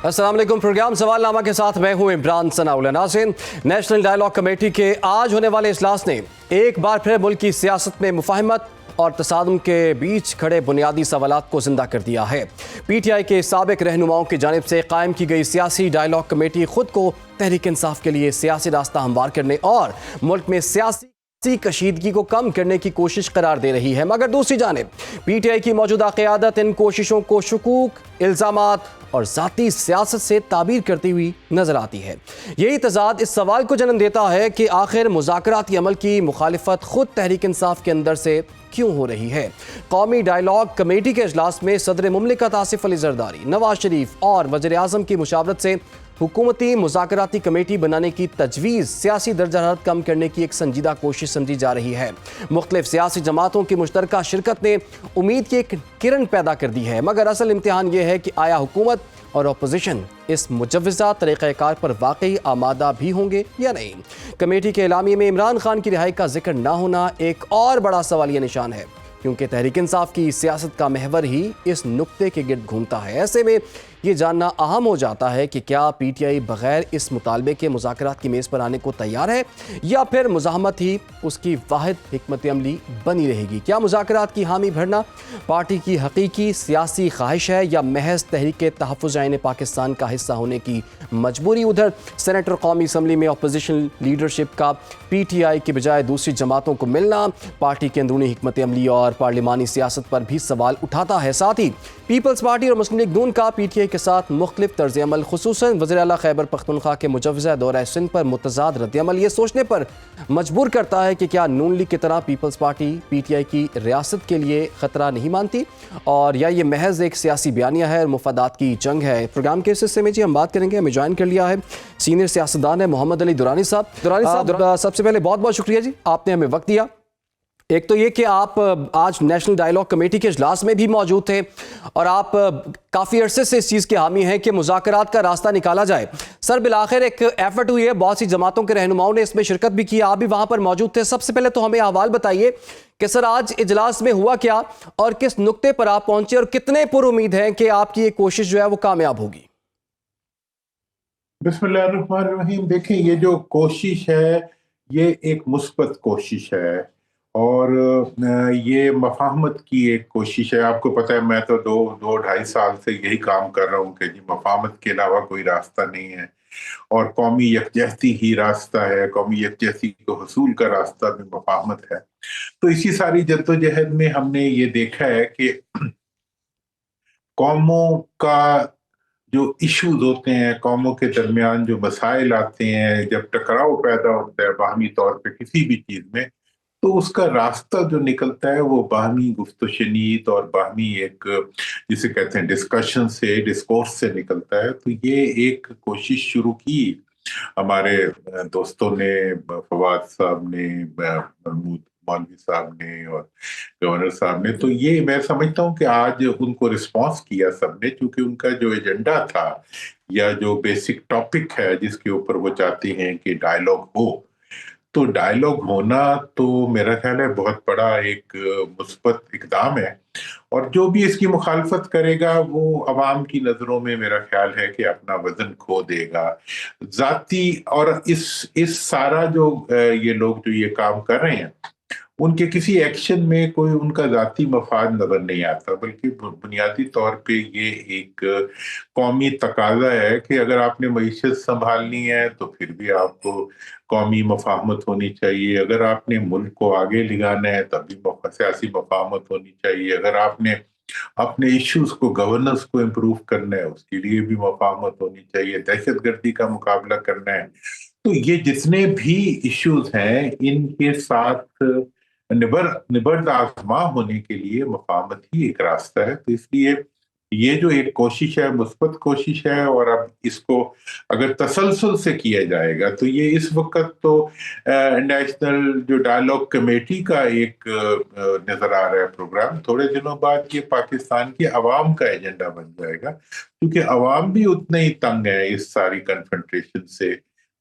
अस्सलाम वालेकुम। प्रोग्राम सवालनामा के साथ मैं हूं इमरान सनाउल्लाह। नाज़रीन, नेशनल डायलॉग कमेटी के आज होने वाले इजलास ने एक बार फिर मुल्क की सियासत में मुफाहमत और तसादुम के बीच खड़े बुनियादी सवालात को जिंदा कर दिया है। PTI के साबिक रहनुमाओं की जानिब से कायम की गई सियासी डायलॉग कमेटी खुद को तहरीक इंसाफ के लिए सियासी रास्ता हमवार करने और मुल्क में सियासी कशीदगी को कम करने की कोशिश करार दे रही है, मगर दूसरी जानिब PTI की मौजूदा क़यादत इन कोशिशों को शकूक, इल्ज़ामात और ज़ाती सियासत से ताबीर करती हुई नजर आती है। यही तजाद इस सवाल को जन्म देता है कि आखिर मुज़ाकराती अमल की मुखालिफत खुद तहरीक इंसाफ के अंदर से क्यों हो रही है। कौमी डायलॉग कमेटी के इजलास में सदर मुमलिकत आसिफ अली ज़रदारी, नवाज शरीफ और वज़ीर आज़म की मुशावरत से हुकूमती मुज़ाकराती कमेटी बनाने की तजवीज़ सियासी दर्जा हरारत कम करने की एक संजीदा कोशिश समझी जा रही है। मुख्तलिफ सियासी जमातों की मुश्तरका शिरकत ने उम्मीद की एक किरण पैदा कर दी है, मगर असल इम्तिहान ये है कि आया हुकूमत और अपोजिशन इस मुजव्वज़ा तरीक़ाकार पर वाकई आमादा भी होंगे या नहीं। कमेटी के एलामिये में इमरान खान की रिहाई का जिक्र ना होना एक और बड़ा सवालिया निशान है, क्योंकि तहरीक इंसाफ की सियासत का महवर ही इस नुक्ते के गिर्द घूमता है। ऐसे में ये जानना अहम हो जाता है कि क्या PTI बगैर इस मुतालबे के मुज़ाकरात की मेज़ पर आने को तैयार है या फिर मुज़ाहमत ही उसकी वाहिद हिकमत अमली बनी रहेगी। क्या मुज़ाकरात की हामी भरना पार्टी की हकीकी सियासी ख्वाहिश है या महज तहरीक तहफ़्फ़ुज़ आइन पाकिस्तान का हिस्सा होने की मजबूरी। उधर सेनेटर कौमी असम्बली में अपोजिशन लीडरशिप का PTI की बजाय दूसरी जमातों को मिलना पार्टी के अंदरूनी हिकमत अमली और पार्लिमानी सियासत पर भी सवाल उठाता है। साथ ही पीपल्स पार्टी और मुस्लिम लीग नून का PTI के साथ मुख्तलिफ तर्ज अमल, खुसूसन वज़ीर आला खैबर पख्तूनख्वा के मुजव्वज़ा दौरा सिंध पर मुतज़ाद रद्द अमल ये सोचने पर मजबूर करता है कि क्या नून लीग की तरह पीपल्स पार्टी PTI की रियासत के लिए ख़तरा नहीं मानती और या ये महज एक सियासी बयानिया है और मुफादात की जंग है। प्रोग्राम के इस हिस्से में जी हम बात करेंगे। हमें ज्वाइन कर लिया है सीनियर सियासतदान है मोहम्मद अली दुरानी साहब। सबसे पहले बहुत बहुत शुक्रिया जी, आपने हमें वक्त दिया। एक तो ये कि आप आज नेशनल डायलॉग कमेटी के इजलास में भी मौजूद थे और आप काफ़ी अरसे से इस चीज़ के हामी हैं कि मुज़ाकरात का रास्ता निकाला जाए। सर, बिलाखिर एक एफर्ट हुई है, बहुत सी जमातों के रहनुमाओं ने इसमें शिरकत भी की, आप भी वहाँ पर मौजूद थे। सबसे पहले तो हमें अहवाल बताइए कि सर आज इजलास में हुआ क्या और किस नुक्ते पर आप पहुँचे और कितने पुरुमीद हैं कि आपकी ये कोशिश जो है वो कामयाब होगी। बिस्मिल्लाहिर्रहमानिर्रहीम। देखें, ये जो कोशिश है ये एक मुस्बत कोशिश है और ये मफाहमत की एक कोशिश है। आपको पता है मैं तो दो ढाई साल से यही काम कर रहा हूँ कि जी मफाहमत के अलावा कोई रास्ता नहीं है और कौमी यकजहती ही रास्ता है, कौमी यकजहती को हसूल का रास्ता भी मफाहमत है। तो इसी सारी जद्दोजहद में हमने ये देखा है कि कौमों का जो इश्यूज होते हैं, कौमों के दरमियान जो मसाइल आते हैं, जब टकराव पैदा होता है बाहमी तौर पे किसी भी चीज में, तो उसका रास्ता जो निकलता है वो बाहमी गुफ्त शनीद और बाहमी एक जिसे कहते हैं डिस्कशन से, डिस्कोर्स से निकलता है। तो ये एक कोशिश शुरू की हमारे दोस्तों ने, फवाद साहब ने, महमूद मौलवी साहब ने और गवर्नर साहब ने। तो ये मैं समझता हूँ कि आज उनको रिस्पॉन्स किया सबने, क्योंकि उनका जो एजेंडा था या जो बेसिक टॉपिक है जिसके ऊपर वो चाहते हैं कि डायलॉग हो, तो डायलॉग होना तो मेरा ख्याल है बहुत बड़ा एक मुस्बत इकदाम है। और जो भी इसकी मुखालफत करेगा वो अवाम की नजरों में मेरा ख्याल है कि अपना वजन खो देगा जाती। और इस सारा जो ये लोग जो ये काम कर रहे हैं उनके किसी एक्शन में कोई उनका जाती मफाद नजर नहीं आता, बल्कि बुनियादी तौर पे ये एक कौमी तकाजा है कि अगर आपने मईशत संभालनी है तो फिर भी आपको कौमी मफाहमत होनी चाहिए। अगर आपने मुल्क को आगे ले जाना है तब भी सियासी मफाहमत होनी चाहिए। अगर आपने अपने इश्यूज को, गवर्नेंस को इम्प्रूव करना है उसके लिए भी मफाहमत होनी चाहिए। दहशतगर्दी का मुकाबला करना है, तो ये जितने भी इश्यूज हैं इनके साथ निबर्द आजमा होने के लिए मफाहमत ही एक रास्ता है। तो इसलिए ये जो एक कोशिश है मुस्बत कोशिश है, और अब इसको अगर तसलसल से किया जाएगा तो ये इस वक्त तो नेशनल जो डायलॉग कमेटी का एक नजर आ रहा है प्रोग्राम, थोड़े दिनों बाद ये पाकिस्तान की आवाम का एजेंडा बन जाएगा, क्योंकि आवाम भी उतने ही तंग है इस सारी कन्फ्रंटेशन से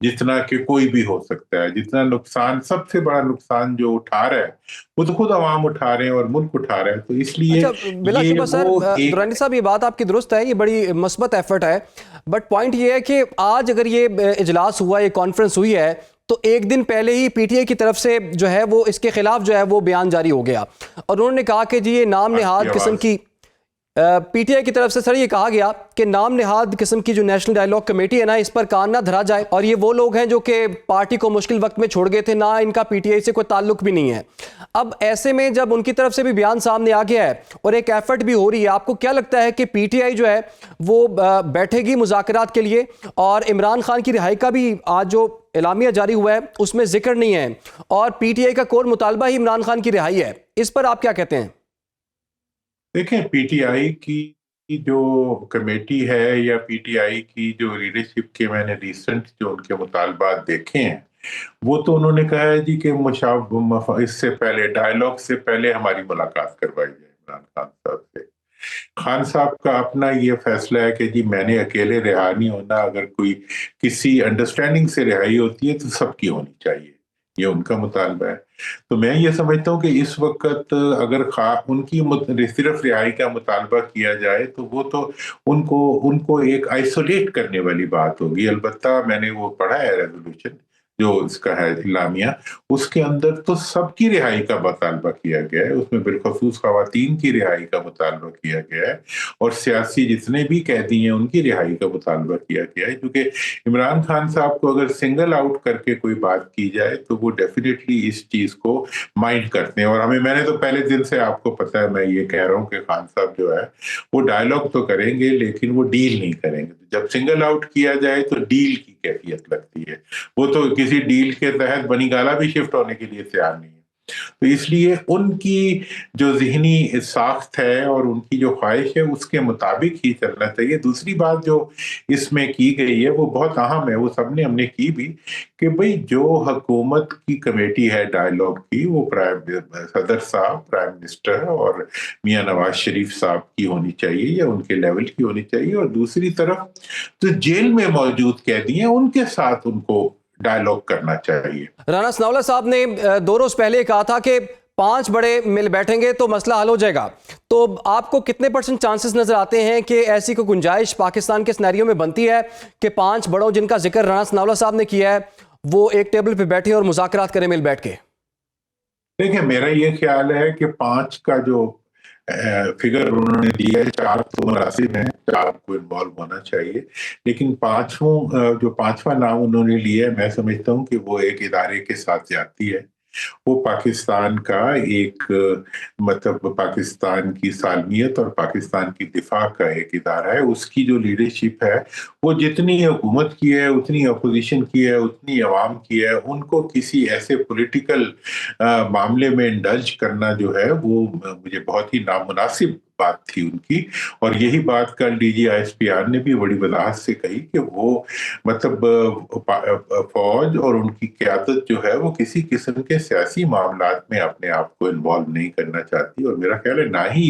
जितना कि कोई भी हो सकता है। जितना नुकसान, सबसे बड़ा नुकसान जो उठा रहा है वो तो खुद आवाम उठा रहे हैं और मुल्क उठा रहा है। तो इसलिए अच्छा, ये बिलाशुबा सर, वो एक दुरानी साहब, ये बात आपकी दुरुस्त है, ये बड़ी मस्बत एफर्ट है, बट पॉइंट ये है कि आज अगर ये इजलास हुआ, ये कॉन्फ्रेंस हुई है, तो एक दिन पहले ही पीटीआई की तरफ से जो है वो इसके खिलाफ जो है वो बयान जारी हो गया और उन्होंने कहा कि जी ये नाम नेहाद किस्म की पीटीआई की तरफ से सर ये कहा गया कि नाम नेहाद किस्म की जो नेशनल डायलॉग कमेटी है ना, इस पर कान ना धरा जाए, और ये वो लोग हैं जो कि पार्टी को मुश्किल वक्त में छोड़ गए थे, ना इनका पीटीआई से कोई ताल्लुक भी नहीं है। अब ऐसे में जब उनकी तरफ से भी बयान सामने आ गया है और एक एफर्ट भी हो रही है, आपको क्या लगता है कि पीटीआई जो है वो बैठेगी मुज़ाकरात के लिए? और इमरान खान की रिहाई का भी आज जो एलामिया जारी हुआ है उसमें जिक्र नहीं है, और पीटीआई का कोर मुतालबा ही इमरान खान की रिहाई है। इस पर आप क्या कहते हैं? देखें, पीटीआई की जो कमेटी है या पीटीआई की जो लीडरशिप के मैंने रिसेंट जो उनके मुतालबात देखे हैं, वो तो उन्होंने कहा है जी कि इससे पहले, डायलॉग से पहले हमारी मुलाकात करवाई जाए इमरान खान साहब से। खान साहब का अपना ये फैसला है कि जी मैंने अकेले रिहा नहीं होना, अगर कोई किसी अंडरस्टैंडिंग से रिहाई होती है तो सबकी होनी चाहिए, ये उनका मुतालबा है। तो मैं ये समझता हूँ कि इस वक्त अगर उनकी सिर्फ रिहाई का मुतालबा किया जाए तो वो तो उनको उनको एक आइसोलेट करने वाली बात होगी। अलबत्ता मैंने वो पढ़ा है रेजोल्यूशन जो इसका है इलामिया, उसके अंदर तो सबकी रिहाई का मुतालबा किया गया है, उसमें बिलखसूस खवातीन की रिहाई का मुतालबा किया गया है और सियासी जितने भी कैदी हैं उनकी रिहाई का मुतालबा किया गया है। क्योंकि इमरान खान साहब को अगर सिंगल आउट करके कोई बात की जाए तो वो डेफिनेटली इस चीज को माइंड करते हैं। और मैंने तो पहले दिन से, आपको पता है, मैं ये कह रहा हूँ कि खान साहब जो है वो डायलॉग तो करेंगे लेकिन वो डील नहीं करेंगे। जब सिंगल आउट किया जाए तो डील की कैफियत लगती है, वो तो किसी डील के तहत बनीगाला भी शिफ्ट होने के लिए तैयार नहीं है। तो इसलिए उनकी जो ज़हनी साख्त है और उनकी जो ख्वाहिश है उसके मुताबिक ही चलना चाहिए। दूसरी बात जो इसमें की गई है वो बहुत अहम है, वो सबने हमने की भी, कि भाई जो हुकूमत की कमेटी है डायलॉग की, वो सदर साहब, प्राइम मिनिस्टर और मियां नवाज शरीफ साहब की होनी चाहिए या उनके लेवल की होनी चाहिए। और दूसरी तरफ जो जेल में मौजूद कैदी हैं उनके साथ उनको डायलॉग करना चाहिए। राना सनाउल्लाह साहब ने 2 रोज पहले कहा था कि 5 बड़े मिल बैठेंगे तो मसला हल हो जाएगा। तो आपको कितने % चांसेस नजर आते हैं कि ऐसी कोई गुंजाइश पाकिस्तान के सिनेरियो में बनती है कि 5 बड़ों जिनका जिक्र राना सनाउल्लाह साहब ने किया है वो एक टेबल पे बैठे और मुज़ाकरात करें मिल बैठ के? देखिए, मेरा ये ख्याल है कि 5 का जो फिगर उन्होंने दिया है, 4 तो मुनासिब हैं, 4 को इन्वॉल्व होना चाहिए। लेकिन जो 5वां नाम उन्होंने लिया है, मैं समझता हूँ कि वो एक इदारे के साथ जाती है। वो पाकिस्तान का एक मतलब पाकिस्तान की सालमियत और पाकिस्तान की दिफा का एक इदारा है। उसकी जो लीडरशिप है वो जितनी हुकूमत की है, उतनी अपोजिशन की है, उतनी अवाम की है। उनको किसी ऐसे पॉलिटिकल मामले में इंडल्ज करना जो है वो मुझे बहुत ही नामुनासिब बात थी उनकी। और यही बात कल डीजी आईएसपीआर ने भी बड़ी वजाहत से कही कि वो मतलब फौज और उनकी क़यादत जो है वो किसी किस्म के सियासी मामलात में अपने आप को इन्वॉल्व नहीं करना चाहती। और मेरा ख्याल है ना ही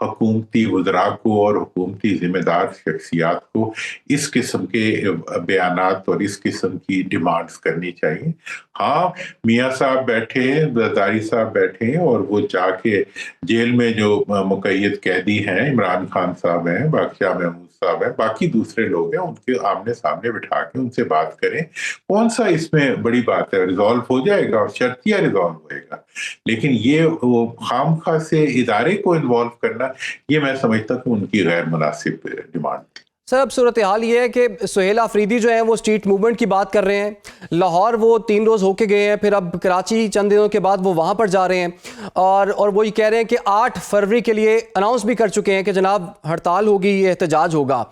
हुकूमती वज़रा को और हुकूमती जिम्मेदार शख्सियात को इस किस्म के बयानात और इस किस्म की डिमांड्स करनी चाहिए। हाँ, मियाँ साहब बैठे हैं, जरदारी साहब बैठे हैं और वो जाके जेल में जो मुक़य्यद कैदी हैं, इमरान खान साहब हैं, बादशाह महमूद साहब हैं, बाकी दूसरे लोग हैं, उनके आमने सामने बिठा के उनसे बात करें। कौन सा इसमें बड़ी बात है, रिजॉल्व हो जाएगा और शर्तिया रिजॉल्व होएगा। लेकिन ये वो खामखा से इदारे को इन्वॉल्व करना, ये मैं समझता हूँ उनकी गैर मुनासिब डिमांड थी। सर, अब सूरत हाल ये है कि सुहेल आफरीदी जो है वो स्ट्रीट मूवमेंट की बात कर रहे हैं। लाहौर वो 3 रोज़ होके गए हैं, फिर अब कराची चंद दिनों के बाद वो वहाँ पर जा रहे हैं और वो ये कह रहे हैं कि 8 फरवरी के लिए अनाउंस भी कर चुके हैं कि जनाब हड़ताल होगी, ये एहतजाज होगा।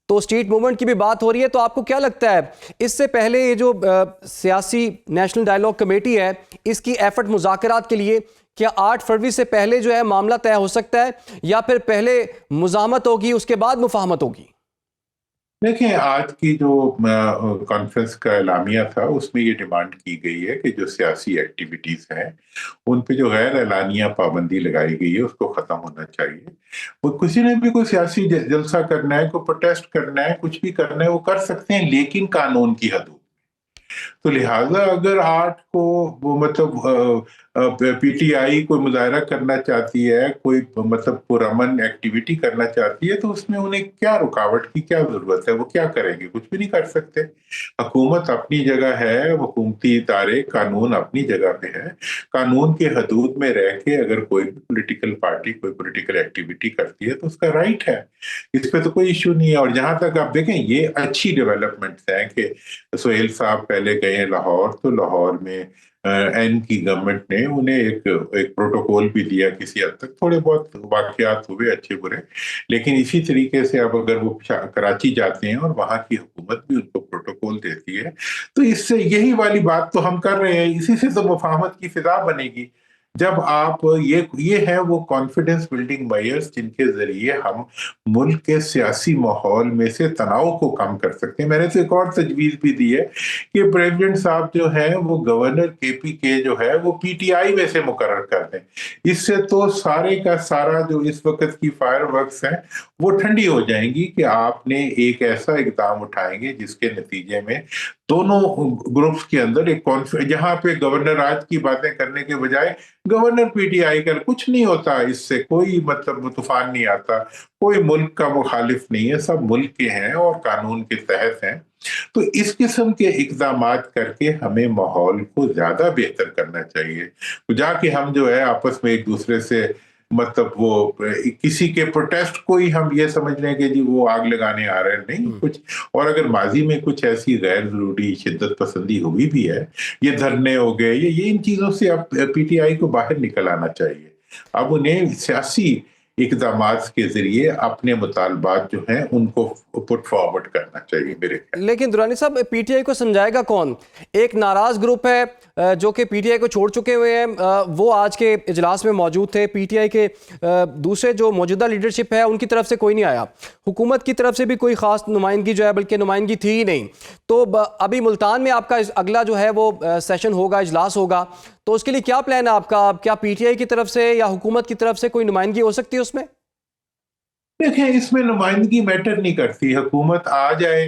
तो स्ट्रीट मूवमेंट की भी बात हो रही है। तो आपको क्या लगता है, इससे पहले ये जो सियासी नेशनल डायलॉग कमेटी है इसकी एफर्ट मुज़ाकरात के लिए क्या 8 फरवरी से पहले जो है मामला तय हो सकता है, या फिर पहले मुज़ाहमत होगी उसके बाद मुफाहमत होगी? देखिए, आज की जो कॉन्फ्रेंस का एलामिया था उसमें ये डिमांड की गई है कि जो सियासी एक्टिविटीज हैं उन पे जो गैर एलानिया पाबंदी लगाई गई है उसको खत्म होना चाहिए। वो किसी ने भी कोई सियासी जलसा करना है, कोई प्रोटेस्ट करना है, कुछ भी करना है वो कर सकते हैं, लेकिन कानून की हदूद। तो लिहाजा अगर 8 को वो मतलब पीटीआई कोई मुजाहरा करना चाहती है, कोई मतलब पुरअमन एक्टिविटी करना चाहती है, तो उसमें उन्हें क्या रुकावट की क्या जरूरत है? वो क्या करेंगे? कुछ भी नहीं कर सकते। हुकूमत अपनी जगह है, हुकूमती इदारे, कानून अपनी जगह पे है। कानून के हदूद में रह के अगर कोई भी पॉलिटिकल पार्टी कोई पॉलिटिकल एक्टिविटी करती है तो उसका राइट है, इस पे तो कोई इश्यू नहीं है। और जहां तक आप देखें, ये अच्छी डेवलपमेंट्स हैं कि सोहेल साहब पहले गए हैं लाहौर, तो लाहौर में एन की गवर्नमेंट ने उन्हें एक एक प्रोटोकॉल भी दिया। किसी हद तक थोड़े बहुत वाकयात हुए अच्छे बुरे, लेकिन इसी तरीके से अब अगर वो कराची जाते हैं और वहां की हुकूमत भी उनको प्रोटोकॉल देती है, तो इससे यही वाली बात तो हम कर रहे हैं, इसी से तो मुफाहमत की फिजा बनेगी। जब आप ये है वो कॉन्फिडेंस बिल्डिंग मेजर्स जिनके जरिए हम मुल्क के सियासी माहौल में से तनाव को कम कर सकते हैं। मैंने तो एक और तजवीज भी दी है कि प्रेसिडेंट साहब जो है वो गवर्नर केपी के जो है वो पीटीआई में से मुकर्रर कर दें। इससे तो सारे का सारा जो इस वक्त की फायर वर्क्स है वो ठंडी हो जाएंगी कि आपने एक ऐसा इकदाम उठाएंगे जिसके नतीजे में दोनों ग्रुप्स के अंदर एक कॉन्फ्लिक्ट, जहां पे गवर्नर राज की बातें करने के बजाय गवर्नर पीटीआई कर, कुछ नहीं होता, इससे कोई मतलब तूफान नहीं आता, कोई मुल्क का मुखालिफ नहीं है, सब मुल्क के हैं और कानून के तहत हैं। तो इस किस्म के इकदामात करके हमें माहौल को ज्यादा बेहतर करना चाहिए। तो जाके हम जो है आपस में एक दूसरे से मतलब वो किसी के प्रोटेस्ट को ही हम ये समझ रहे हैं कि जी वो आग लगाने आ रहे हैं, नहीं कुछ। और अगर माजी में कुछ ऐसी गैर जरूरी शिद्दत पसंदी हुई भी है, ये धरने हो गए, ये इन चीजों से अब पीटीआई को बाहर निकल आना चाहिए। अब उन्हें सियासी इकदामात के जरिए अपने मुतालबात जो हैं उनको पुट फॉरवर्ड करना चाहिए मेरे ख्याल। लेकिन दुरानी साहब, पीटीआई को समझाएगा कौन? एक नाराज ग्रुप है जो कि पीटीआई को छोड़ चुके हुए हैं, वो आज के इजलास में मौजूद थे। पीटीआई के दूसरे जो मौजूदा लीडरशिप है उनकी तरफ से कोई नहीं आया, हुकूमत की तरफ से भी कोई खास नुमाइंदगी जो है बल्कि नुमाइंदगी थी ही नहीं। तो अभी मुल्तान में आपका अगला जो है वो सेशन होगा, इजलास होगा, तो उसके लिए क्या प्लान है आपका? क्या पीटीआई की तरफ से या हुकूमत की तरफ से कोई नुमाइंदगी हो सकती है उसमें? देखें, इसमें नुमाइंदगी मैटर नहीं करती, हुकूमत आ जाए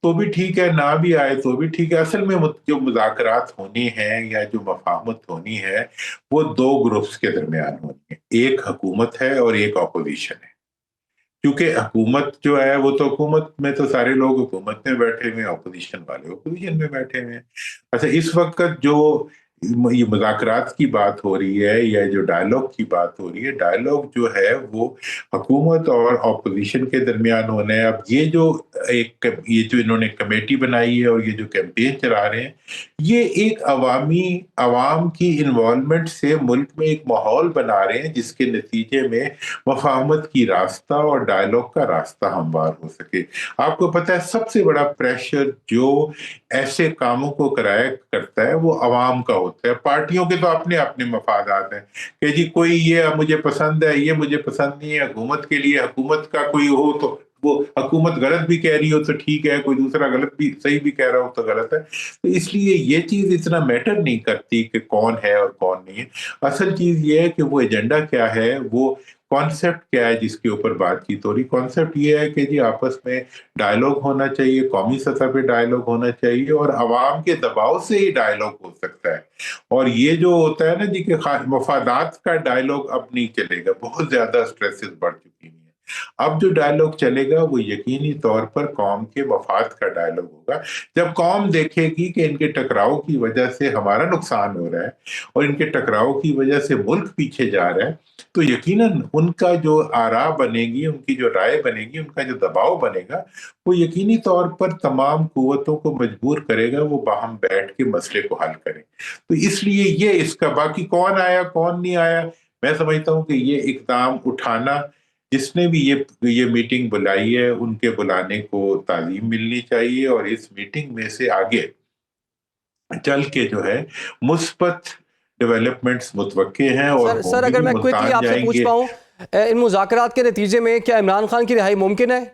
तो भी ठीक है, ना भी आए तो भी ठीक है। असल में जो मुज़ाकरात होनी है या जो मफाहमत होनी है वो दो ग्रुप्स के दरमियान होनी है, एक हुकूमत है और एक अपोजिशन है। क्योंकि हुकूमत जो है वो तो हुकूमत में तो सारे लोग हुकूमत में बैठे हुए हैं, अपोजिशन वाले अपोजिशन में बैठे हुए हैं। अच्छा, इस वक्त जो ये मुज़ाकरात की बात हो रही है या जो डायलॉग की बात हो रही है, डायलॉग जो है वो हुकूमत और अपोजिशन के दरमियान होना है। अब ये जो इन्होंने कमेटी बनाई है और ये जो कैंपेन चला रहे हैं, ये एक अवाम की इन्वॉल्वमेंट से मुल्क में एक माहौल बना रहे हैं जिसके नतीजे में मफाहमत की रास्ता और डायलॉग का रास्ता हमवार हो सके। आपको पता है सबसे बड़ा प्रेशर जो ऐसे कामों को कराया करता है वो अवाम का होता है। पार्टियों के तो अपने अपने मफादात हैं कि जी कोई ये मुझे पसंद है, ये मुझे पसंद नहीं है। हुकूमत के लिए हुकूमत का कोई हो तो वो हुकूमत गलत भी कह रही हो तो ठीक है, कोई दूसरा गलत भी सही भी कह रहा हो तो गलत है। तो इसलिए ये चीज इतना मैटर नहीं करती कि कौन है और कौन नहीं है। असल चीज ये है कि वो एजेंडा क्या है, वो कॉन्सेप्ट क्या है जिसके ऊपर बातचीत हो रही। कॉन्सेप्ट ये है कि जी आपस में डायलॉग होना चाहिए, कौमी सतह पे डायलॉग होना चाहिए और अवाम के दबाव से ही डायलॉग हो सकता है। और ये जो होता है ना जी कि मफादात का डायलॉग अब नहीं चलेगा, बहुत ज्यादा स्ट्रेसेस बढ़ चुकी हैं। अब जो डायलॉग चलेगा वो यकीनी तौर पर कौम के मफाद का डायलॉग होगा। जब कौम देखेगी कि इनके टकराव की वजह से हमारा नुकसान हो रहा है और इनके टकराव की वजह से मुल्क पीछे जा रहा है, तो यकीनन उनका जो आरा बनेगी, उनकी जो राय बनेगी, उनका जो दबाव बनेगा, वो यकीनी तौर पर तमाम कुव्वतों को मजबूर करेगा वो बाहम बैठ के मसले को हल करें। तो इसलिए ये इसका बाकी कौन आया कौन नहीं आया, मैं समझता हूं कि ये इकदाम उठाना, जिसने भी ये मीटिंग बुलाई है उनके बुलाने को तालीम मिलनी चाहिए और इस मीटिंग में से आगे चल के जो है मुस्बत डेवलपमेंट्स मुतवक्के हैं और सर अगर मैं क्विकली आपसे पूछ पाऊं, इन मुज़ाकरात के नतीजे में क्या इमरान खान की रिहाई मुमकिन है?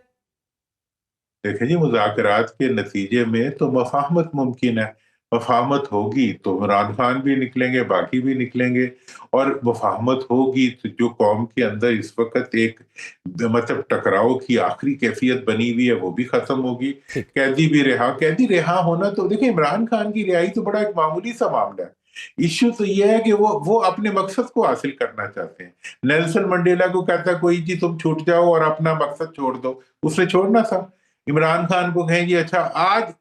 देखिए जी, मुज़ाकरात के नतीजे में तो मफाहमत मुमकिन है। मफाहमत होगी तो इमरान खान भी निकलेंगे, बाकी भी निकलेंगे, और मफाहमत होगी तो जो कौम के अंदर इस वक्त एक मतलब टकराव की आखिरी कैफियत बनी हुई है वो भी खत्म होगी। ठीक। कैदी रिहा होना, तो देखिए इमरान खान की रिहाई तो बड़ा एक मामूली सा मामला है। इश्यू तो ये है कि वो अपने मकसद को हासिल करना चाहते हैं। नेल्सन मंडेला को कहता कोई जी तुम छूट जाओ और अपना मकसद छोड़ दो, उसने छोड़ना था। इमरान खान को कहें जी अच्छा आज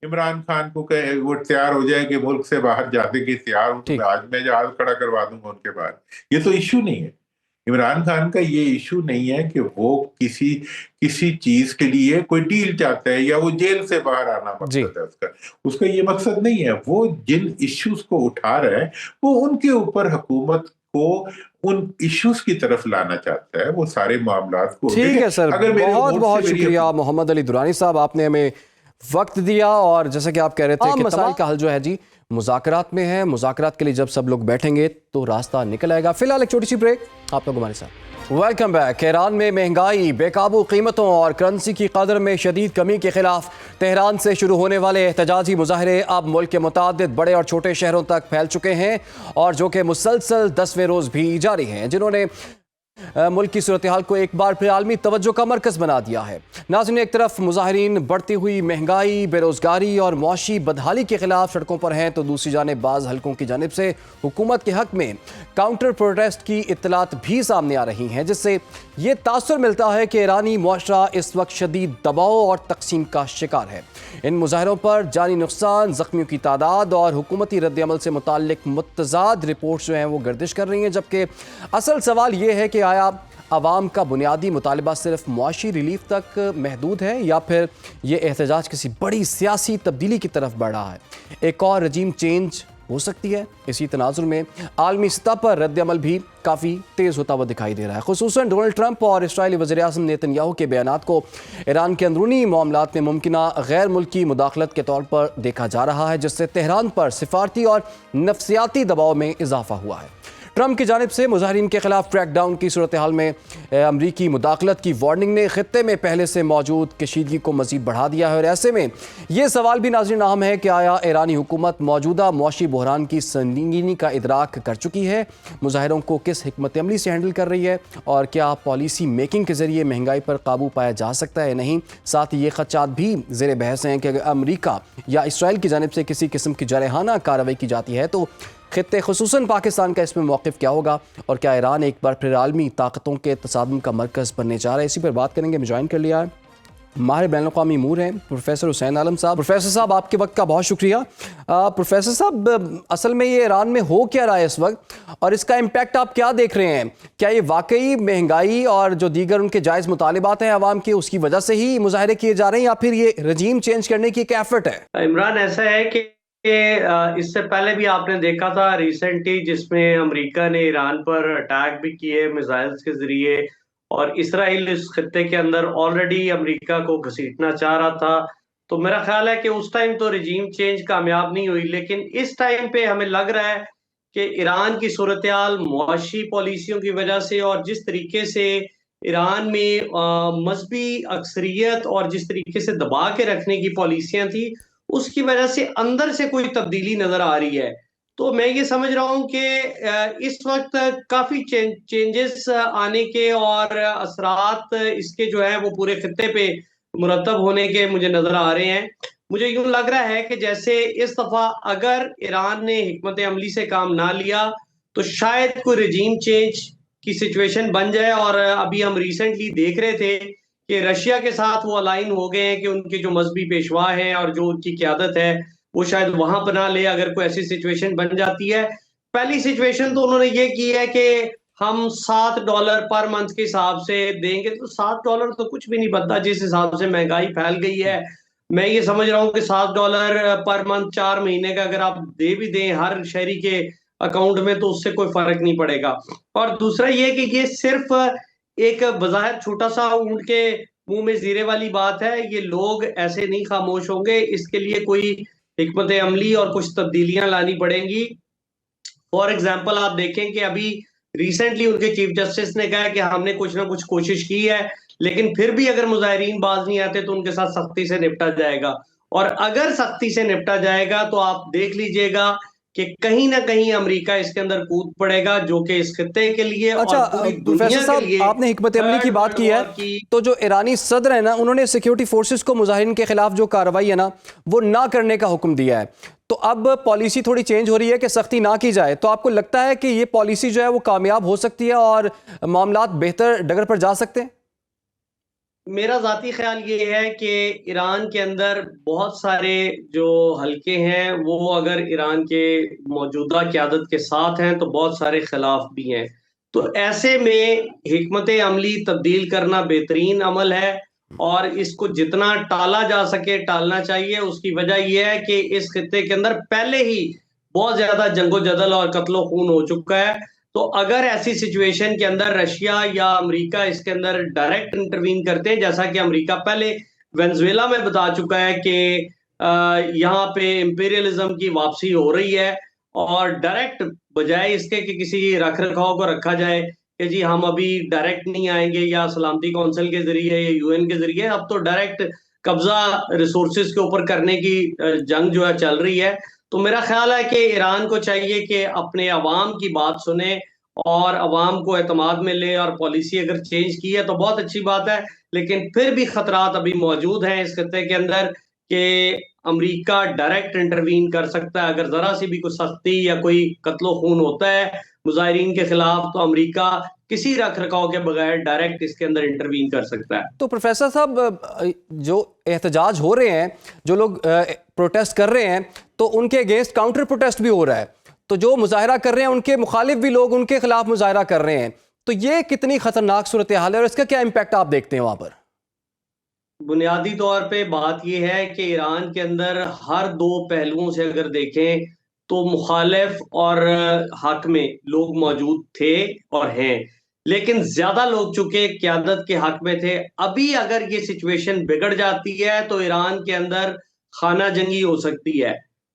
इमरान खान को कहे वो तैयार हो जाए कि मुल्क से बाहर जाने के तैयार हूं तो ठीक। आज मैं जहाज खड़ा करवा दूंगा उनके बाहर। ये तो इश्यू नहीं है। इमरान खान का ये इशू नहीं है कि वो किसी किसी चीज के लिए कोई डील चाहता है या वो जेल से बाहर आना जी। मकसद है उसका। उसका ये मकसद नहीं है। वो जिन इश्यूज को उठा रहा है वो उनके ऊपर हुकूमत को उन इश्यूज की तरफ लाना चाहता है। वो सारे मामलात को ठीक है सर, अगर मेरे बहुत वोट बहुत से मेरी शुक्रिया मोहम्मद अली दुरानी साहब, आपने हमें वक्त दिया। और जैसा कि आप कह रहे थे कि मसाइल का हल जो है जी मुज़ाकरात में है। मुज़ाकरात के लिए जब सब लोग बैठेंगे तो रास्ता निकल आएगा। फिलहाल एक छोटी सी ब्रेक, आप लोग हमारे साथ। Welcome back. ईरान में महंगाई, बेकाबू कीमतों और करेंसी की कदर में शदीद कमी के खिलाफ तेहरान से शुरू होने वाले एहतजाजी मुजाहरे अब मुल्क के मुतादिद बड़े और छोटे शहरों तक फैल चुके हैं और जो कि मुसलसल 10वें रोज़ भी जारी हैं, जिन्होंने मुल्क की सूरत हाल को एक बार फिर आलमी तवज्जो का मरकज बना दिया है। नाज़रीन, एक तरफ मुजाहिरीन बढ़ती हुई महंगाई, बेरोजगारी और मुआशी बदहाली के खिलाफ सड़कों पर हैं, तो दूसरी जानिब बाज़ हलकों की जानिब से हुकूमत के हक में काउंटर प्रोटेस्ट की इत्तलात भी सामने आ रही हैं, जिससे ये तासुर मिलता है कि ईरानी मुआशरा इस वक्त शदीद दबाव और तकसीम का शिकार है। इन मुजाहरों पर जानी नुकसान, जख्मियों की तादाद और हुकूमती रद्द-ए-अमल से मुताल्लिक मुतज़ाद रिपोर्ट्स जो हैं वो गर्दिश कर रही हैं, जबकि असल सवाल ये है कि आया आवाम का बुनियादी मुतालबा सिर्फ मुआशी रिलीफ तक महदूद है या फिर ये एहतजाज किसी बड़ी सियासी तब्दीली की तरफ बढ़ रहा है। एक और रजीम चेंज हो सकती है। इसी तनाजुर में आलमी सतह पर रद्द-ए-अमल भी काफ़ी तेज़ होता हुआ दिखाई दे रहा है। खुसूसन डोनाल्ड ट्रंप और इसराइली वज़ीर-ए-आज़म नेतन्याहू के बयानात को ईरान के अंदरूनी मामलात में मुमकिना गैर मुल्की मुदाखलत के तौर पर देखा जा रहा है, जिससे तेहरान पर सिफारती और नफसियाती दबाव में इजाफा हुआ है। ट्रंप की जानिब से मुजाहिरीन के खिलाफ क्रैकडाउन की सूरत हाल में अमरीकी मुदाखलत की वार्निंग ने खित्ते में पहले से मौजूद कशीदगी को मजीद बढ़ा दिया है। और ऐसे में ये सवाल भी नाज़रीन अहम है कि आया ईरानी हुकूमत मौजूदा मुआशी बहरान की संगीनी का इदराक कर चुकी है, मुजाहिरों को किस हिकमत अमली से हैंडल कर रही है और क्या पॉलिसी मेकिंग के जरिए महंगाई पर काबू पाया जा सकता है नहीं। साथ ही ये खदशात भी ज़ेर बहस हैं कि अगर अमरीका या इसराइल की जानिब से किसी किस्म की जारहाना कार्रवाई की जाती है तो खित्ते खुसूसन पाकिस्तान का इसमें मौक़िफ़ क्या होगा और क्या ईरान एक बार फिर आलमी ताकतों के तसादुम का मरकज़ बनने जा रहा है। इसी पर बात करेंगे। ज्वाइन कर लिया है माहिर बैनुल-अक़वामी अमूर हैं प्रोफेसर हुसैन आलम साहब। प्रोफेसर साहब, आपके वक्त का बहुत शुक्रिया। प्रोफेसर साहब, असल में ये ईरान में हो क्या रहा है इस वक्त और इसका इम्पैक्ट आप क्या देख रहे हैं? क्या ये वाकई महंगाई और जो दीगर उनके जायज़ मुतालिबात हैं आवाम के, उसकी वजह से ही मुजाहरे किए जा रहे हैं या फिर ये रजीम चेंज करने की एक एफर्ट है? इमरान, ऐसा है कि इससे पहले भी आपने देखा था रिसेंटली, जिसमें अमेरिका ने ईरान पर अटैक भी किए मिसाइल्स के जरिए, और इसराइल इस खत्ते के अंदर ऑलरेडी अमेरिका को घसीटना चाह रहा था। तो मेरा ख्याल है कि उस टाइम तो रजीम चेंज कामयाब नहीं हुई, लेकिन इस टाइम पे हमें लग रहा है कि ईरान की सूरत हाल मुआशी पॉलिसियों की वजह से और जिस तरीके से ईरान में मजहबी अक्सरियत और जिस तरीके से दबा के रखने की पॉलिसियां थी, उसकी वजह से अंदर से कोई तब्दीली नजर आ रही है। तो मैं ये समझ रहा हूँ कि इस वक्त काफी चेंजेस आने के और असरात इसके जो है वो पूरे खत्ते पे मुरतब होने के मुझे नजर आ रहे हैं। मुझे यूं लग रहा है कि जैसे इस दफा अगर ईरान ने हिकमत अमली से काम ना लिया तो शायद कोई रजीम चेंज की सिचुएशन बन जाए। और अभी हम रिसेंटली देख रहे थे कि रशिया के साथ वो अलाइन हो गए हैं कि उनके जो मजहबी पेशवा हैं और जो उनकी क़यादत है वो शायद वहां बना ले अगर कोई ऐसी सिचुएशन बन जाती है। पहली सिचुएशन तो उन्होंने ये की है कि हम $7 पर मंथ के हिसाब से देंगे, तो $7 तो कुछ भी नहीं बनता जिस हिसाब से महंगाई फैल गई है। मैं ये समझ रहा हूँ कि $7 पर मंथ 4 महीने का अगर आप दे भी दें हर शहरी के अकाउंट में तो उससे कोई फर्क नहीं पड़ेगा। और दूसरा ये कि ये सिर्फ एक बज़ाहिर छोटा सा ऊंट के मुंह में जीरे वाली बात है, ये लोग ऐसे नहीं खामोश होंगे, इसके लिए कोई हिकमत अमली और कुछ तब्दीलियां लानी पड़ेंगी। फॉर एग्जाम्पल आप देखें कि अभी रिसेंटली उनके चीफ जस्टिस ने कहा कि हमने कुछ ना कुछ कोशिश की है, लेकिन फिर भी अगर मुजाहिरीन बाज नहीं आते तो उनके साथ सख्ती से निपटा जाएगा। اور اگر سختی سے نپٹا جائے گا تو آپ دیکھ لیجئے گا کہ کہیں نہ کہیں امریکہ اس کے اندر کود پڑے گا، جو کہ اس خطے کے لیے اچھا اور پوری پروفیسر دنیا کے صاحب، لیے آپ نے حکمت عملی کی تھرڈ بات ورلڈ کی ہے، وار کی تو جو ایرانی صدر ہے نا، انہوں نے سیکیورٹی فورسز کو مظاہرین کے خلاف جو کارروائی ہے نا وہ نہ کرنے کا حکم دیا ہے، تو اب پالیسی تھوڑی چینج ہو رہی ہے کہ سختی نہ کی جائے، تو آپ کو لگتا ہے کہ یہ پالیسی جو ہے وہ کامیاب ہو سکتی ہے اور معاملات بہتر ڈگر پر جا سکتے ہیں؟ میرا ذاتی خیال یہ ہے کہ ایران کے اندر بہت سارے جو حلقے ہیں وہ اگر ایران کے موجودہ قیادت کے ساتھ ہیں تو بہت سارے خلاف بھی ہیں، تو ایسے میں حکمت عملی تبدیل کرنا بہترین عمل ہے، اور اس کو جتنا ٹالا جا سکے ٹالنا چاہیے۔ اس کی وجہ یہ ہے کہ اس خطے کے اندر پہلے ہی بہت زیادہ جنگ و جدل اور قتل و خون ہو چکا ہے، تو اگر ایسی سچویشن کے اندر رشیا یا امریکہ اس کے اندر ڈائریکٹ انٹروین کرتے ہیں، جیسا کہ امریکہ پہلے وینزویلا میں بتا چکا ہے کہ یہاں پہ امپیریلزم کی واپسی ہو رہی ہے، اور ڈائریکٹ بجائے اس کے کہ کسی رکھ رکھاؤ کو رکھا جائے کہ جی ہم ابھی ڈائریکٹ نہیں آئیں گے یا سلامتی کونسل کے ذریعے یا یو این کے ذریعے، اب تو ڈائریکٹ قبضہ ریسورسز کے اوپر کرنے کی جنگ جو ہے چل رہی ہے۔ تو میرا خیال ہے کہ ایران کو چاہیے کہ اپنے عوام کی بات سنے اور عوام کو اعتماد میں لے، اور پالیسی اگر چینج کی ہے تو بہت اچھی بات ہے، لیکن پھر بھی خطرات ابھی موجود ہیں اس خطے کے اندر کہ امریکہ ڈائریکٹ انٹروین کر سکتا ہے۔ اگر ذرا سی بھی کوئی سختی یا کوئی قتل و خون ہوتا ہے مظاہرین کے خلاف تو امریکہ کسی رکھ رکھاؤ کے بغیر ڈائریکٹ اس کے اندر انٹروین کر سکتا ہے۔ تو پروفیسر صاحب، جو احتجاج ہو رہے ہیں، جو لوگ پروٹیسٹ کر رہے ہیں، تو ان کے اگینسٹ کاؤنٹر پروٹیسٹ بھی ہو رہا ہے، تو جو مظاہرہ کر رہے ہیں ان کے مخالف بھی لوگ ان کے خلاف مظاہرہ کر رہے ہیں، تو یہ کتنی خطرناک صورتحال ہے اور اس کا کیا امپیکٹ آپ دیکھتے ہیں وہاں پر؟ بنیادی طور پہ بات یہ ہے کہ ایران کے اندر ہر دو پہلوؤں سے اگر دیکھیں تو مخالف اور حق میں لوگ موجود تھے اور ہیں، لیکن زیادہ لوگ چونکہ قیادت کے حق میں تھے۔ ابھی اگر یہ سچویشن بگڑ جاتی ہے تو ایران کے اندر خانہ جنگی ہو سکتی ہے،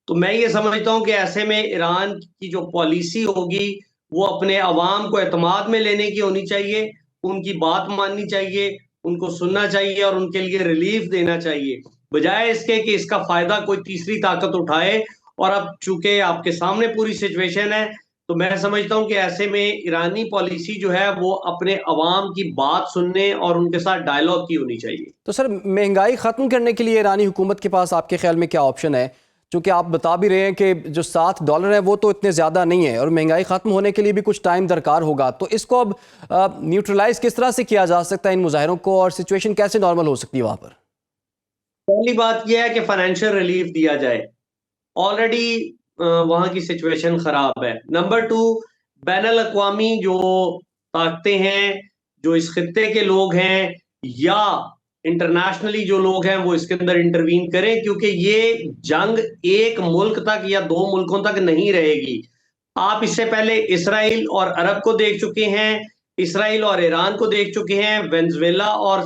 تو میں یہ سمجھتا ہوں کہ ایسے میں ایران کی جو پالیسی ہوگی وہ اپنے عوام کو اعتماد میں لینے کی ہونی چاہیے، ان کی بات ماننی چاہیے، ان کو سننا چاہیے اور ان کے لیے ریلیف دینا چاہیے، بجائے اس کے کہ اس کا فائدہ کوئی تیسری طاقت اٹھائے۔ اور اب چونکہ آپ کے سامنے پوری سچویشن ہے تو میں سمجھتا ہوں کہ ایسے میں ایرانی پالیسی جو ہے وہ اپنے عوام کی بات سننے اور ان کے ساتھ ڈائیلاگ کی ہونی چاہیے۔ تو سر، مہنگائی ختم کرنے کے لیے ایرانی حکومت کے پاس آپ کے خیال میں کیا آپشن ہے؟ چونکہ آپ بتا بھی رہے ہیں کہ جو $7 ہے وہ تو اتنے زیادہ نہیں ہے، اور مہنگائی ختم ہونے کے لیے بھی کچھ ٹائم درکار ہوگا، تو اس کو اب نیوٹرلائز کس طرح سے کیا جا سکتا ہے ان مظاہروں کو، اور سچویشن کیسے نارمل ہو سکتی ہے وہاں پر؟ پہلی بات یہ ہے کہ فائنینشیل ریلیف دیا جائے، آلریڈی وہاں کی سچویشن خراب ہے۔ نمبر 2، بین الاقوامی جو طاقتیں ہیں، جو اس خطے کے لوگ ہیں یا انٹرنیشنلی جو لوگ ہیں وہ اس کے اندر انٹروین کریں، کیونکہ یہ جنگ ایک ملک تک یا دو ملکوں تک نہیں رہے گی۔ آپ اس سے پہلے اسرائیل اور عرب کو دیکھ چکے ہیں، اسرائیل اور ایران کو دیکھ چکے ہیں، وینزویلا اور